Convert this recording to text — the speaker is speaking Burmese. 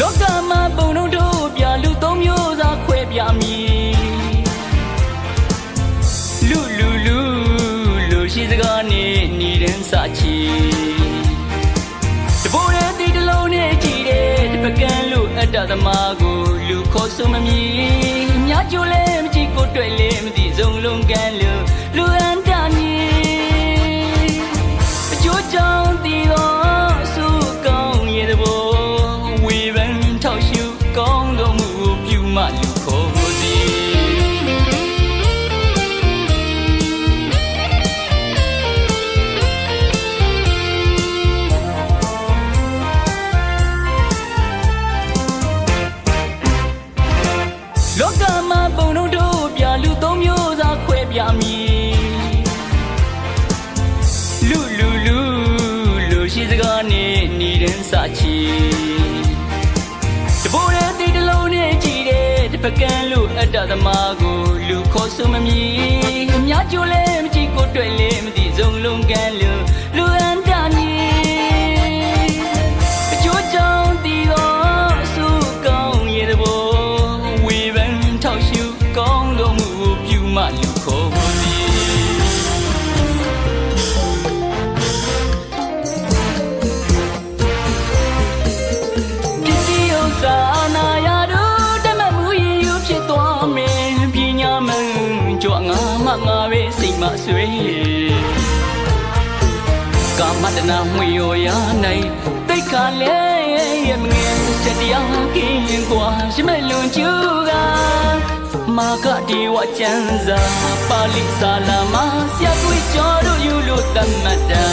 လောကမှာပုံလုံးတို့ပြလူသုံးမျိုးစားခွဲပြမည်လူရှိစကားနဲ့နေရင်စချီတဘိုးရဲ့တီတလုံးနဲ့ကြည်တဲ့တပကံလို့အတ္တသမားကိုလူခေါ်ဆိုမမည်မြားကျိုးလဲမကြည့်ကိုတွေ့လဲမသိစုံလုံးကန်းလို့လူအန်တမည်အကျိုးကြောင့်တည်တော်စုကောင်းရဲ့တဘောဝေဖန်ထောက်ရှုကောင်းတော်မူပြုမှလူခေါ်သည်လောကမှာပုံလုံးတို့ပြလူသုံးမျိုးစားခွဲပြမည်လူရှိစကားနဲ့နေရင်စချီတဘိုးရဲ့တီတလုံးနဲ့ကြည်တဲ့တပကံလို့အတ္တသမားကိုလူခေါ်ဆိုမမည်မြားကျိုးလဲမကြည့်ကိုတွေ့လဲမသိစုံလုံးကန်းလို့လူအန်တမည်အကျိုးကြောင့်တည်တော်စုကောင်းရဲ့တဘောဝေဖန်ထောက်ရှုကောင်းတော်မူပြုမှလူခေါ်သည်သာနာရတို့တမမှုရည်ယူဖြစ်သွားမယ်ပညာမန်ကြွငါမငါပဲစိတ်မဆွေကာမတနာမှွေရောရနိုင်တိတ်ခါလဲရဲ့မငယ်ချက်တရားကင်းกว่าရှမလွန်ကျူကမာကဒီဝကျန်စာပါဠိစာလာမဆရာကိုကျော်တို့ယူလို့တမတ်တာ